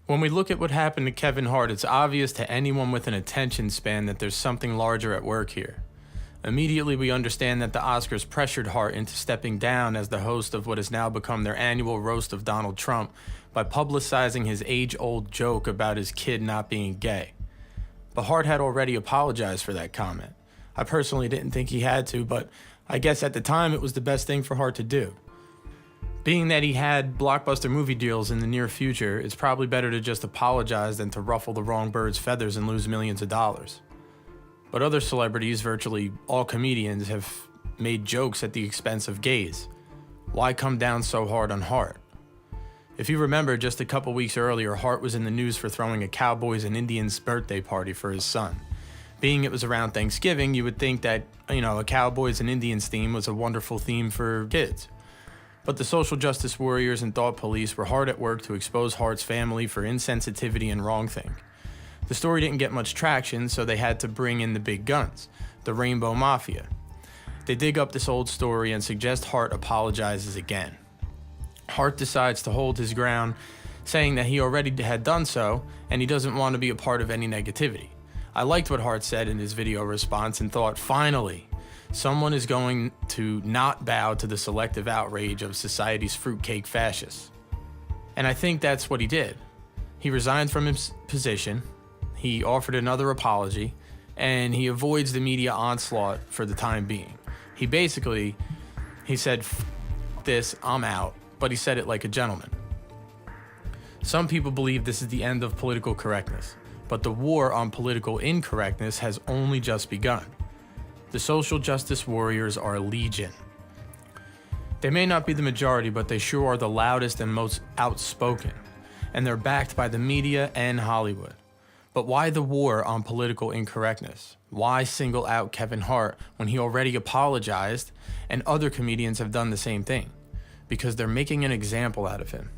When we look at what happened to Kevin Hart, it's obvious to anyone with an attention span that there's something larger at work here. Immediately, we understand that the Oscars pressured Hart into stepping down as the host of what has now become their annual roast of Donald Trump by publicizing his age-old joke about his kid not being gay. But Hart had already apologized for that comment. I personally didn't think he had to, but I guess at the time it was the best thing for Hart to do. Being that he had blockbuster movie deals in the near future, it's probably better to just apologize than to ruffle the wrong bird's feathers and lose millions of dollars. But other celebrities, virtually all comedians, have made jokes at the expense of gays. Why come down so hard on Hart? If you remember, just a couple weeks earlier, Hart was in the news for throwing a Cowboys and Indians birthday party for his son. Being it was around Thanksgiving, you would think that, a Cowboys and Indians theme was a wonderful theme for kids. But the social justice warriors and thought police were hard at work to expose Hart's family for insensitivity and wrongthink. The story didn't get much traction, so they had to bring in the big guns, the Rainbow Mafia. They dig up this old story and suggest Hart apologizes again. Hart decides to hold his ground, saying that he already had done so, and he doesn't want to be a part of any negativity. I liked what Hart said in his video response and thought, finally, someone is going to not bow to the selective outrage of society's fruitcake fascists. And I think that's what he did. He resigned from his position, he offered another apology, and he avoids the media onslaught for the time being. He said, "F this, I'm out," but he said it like a gentleman. Some people believe this is the end of political correctness, but the war on political incorrectness has only just begun. The social justice warriors are legion. They may not be the majority, but they sure are the loudest and most outspoken, and they're backed by the media and Hollywood. But why the war on political incorrectness? Why single out Kevin Hart when he already apologized and other comedians have done the same thing? Because they're making an example out of him.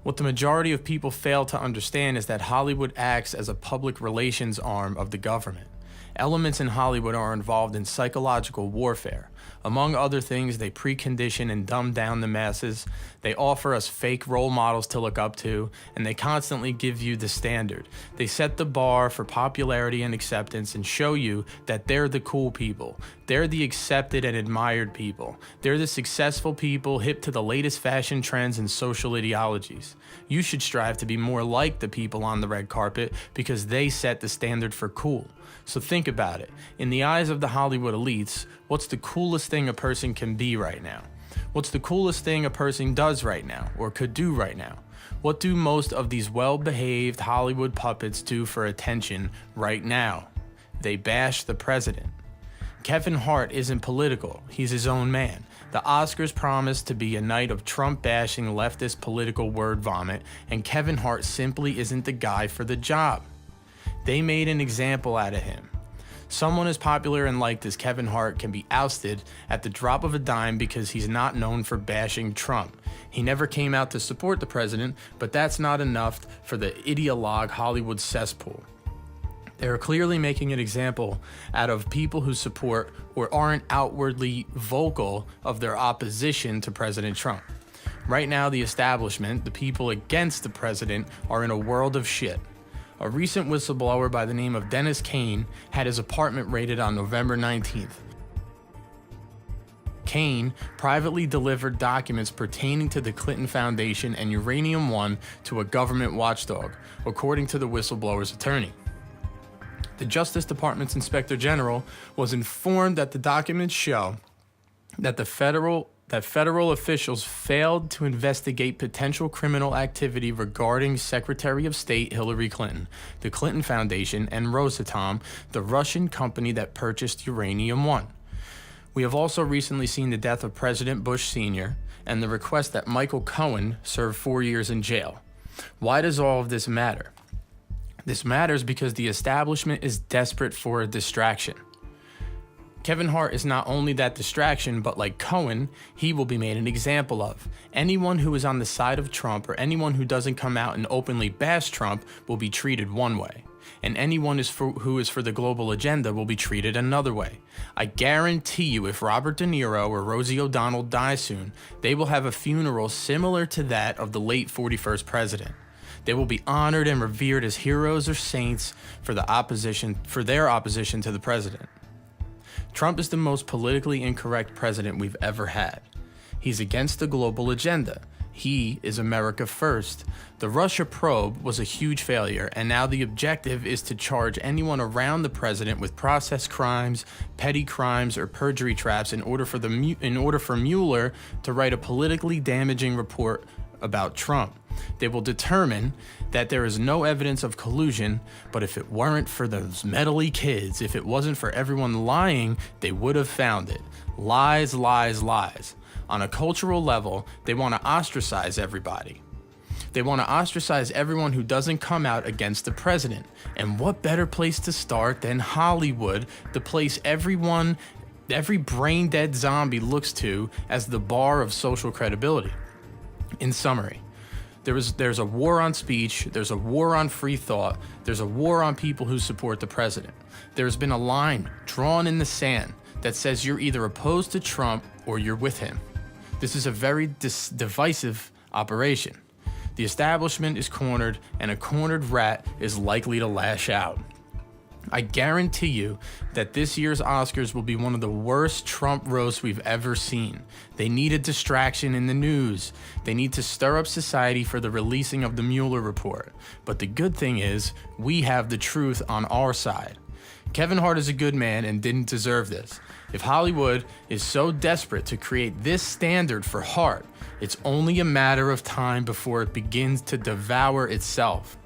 What the majority of people fail to understand is that Hollywood acts as a public relations arm of the government. Elements in Hollywood are involved in psychological warfare. Among other things, they precondition and dumb down the masses, they offer us fake role models to look up to, and they constantly give you the standard. They set the bar for popularity and acceptance and show you that they're the cool people. They're the accepted and admired people. They're the successful people hip to the latest fashion trends and social ideologies. You should strive to be more like the people on the red carpet because they set the standard for cool. So think about it. In the eyes of the Hollywood elites, what's the coolest thing a person can be right now? What's the coolest thing a person does right now, or could do right now? What do most of these well-behaved Hollywood puppets do for attention right now? They bash the president. Kevin Hart isn't political, he's his own man. The Oscars promised to be a night of Trump-bashing leftist political word vomit, and Kevin Hart simply isn't the guy for the job. They made an example out of him. Someone as popular and liked as Kevin Hart can be ousted at the drop of a dime because he's not known for bashing Trump. He never came out to support the president, but that's not enough for the ideologue Hollywood cesspool. They are clearly making an example out of people who support or aren't outwardly vocal of their opposition to President Trump. Right now, the establishment, the people against the president, are in a world of shit. A recent whistleblower by the name of Dennis Kane had his apartment raided on November 19th. Kane privately delivered documents pertaining to the Clinton Foundation and Uranium One to a government watchdog, according to the whistleblower's attorney. The Justice Department's Inspector General was informed that the documents show that federal officials failed to investigate potential criminal activity regarding Secretary of State Hillary Clinton, the Clinton Foundation, and Rosatom, the Russian company that purchased Uranium One. We have also recently seen the death of President Bush Sr. and the request that Michael Cohen serve 4 years in jail. Why does all of this matter? This matters because the establishment is desperate for a distraction. Kevin Hart is not only that distraction, but like Cohen, he will be made an example of. Anyone who is on the side of Trump or anyone who doesn't come out and openly bash Trump will be treated one way. And anyone who is for the global agenda will be treated another way. I guarantee you if Robert De Niro or Rosie O'Donnell die soon, they will have a funeral similar to that of the late 41st president. They will be honored and revered as heroes or saints for their opposition to the president. Trump is the most politically incorrect president we've ever had. He's against the global agenda. He is America first. The Russia probe was a huge failure, and now the objective is to charge anyone around the president with process crimes, petty crimes, or perjury traps in order for Mueller to write a politically damaging report about Trump. They will determine that there is no evidence of collusion, but if it weren't for those meddly kids, if it wasn't for everyone lying, they would have found it. Lies, lies, lies. On a cultural level, they want to ostracize everybody. They want to ostracize everyone who doesn't come out against the president. And what better place to start than Hollywood, the place every brain-dead zombie looks to as the bar of social credibility. In summary, there's a war on speech, there's a war on free thought, there's a war on people who support the president. There's been a line drawn in the sand that says you're either opposed to Trump or you're with him. This is a very divisive operation. The establishment is cornered, and a cornered rat is likely to lash out. I guarantee you that this year's Oscars will be one of the worst Trump roasts we've ever seen. They need a distraction in the news. They need to stir up society for the releasing of the Mueller report. But the good thing is, we have the truth on our side. Kevin Hart is a good man and didn't deserve this. If Hollywood is so desperate to create this standard for Hart, it's only a matter of time before it begins to devour itself.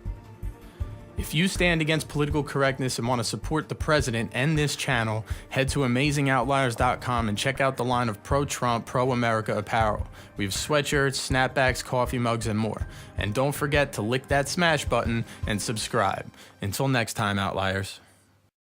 If you stand against political correctness and want to support the president and this channel, head to AmazingOutliers.com and check out the line of pro-Trump, pro-America apparel. We have sweatshirts, snapbacks, coffee mugs, and more. And don't forget to lick that smash button and subscribe. Until next time, Outliers.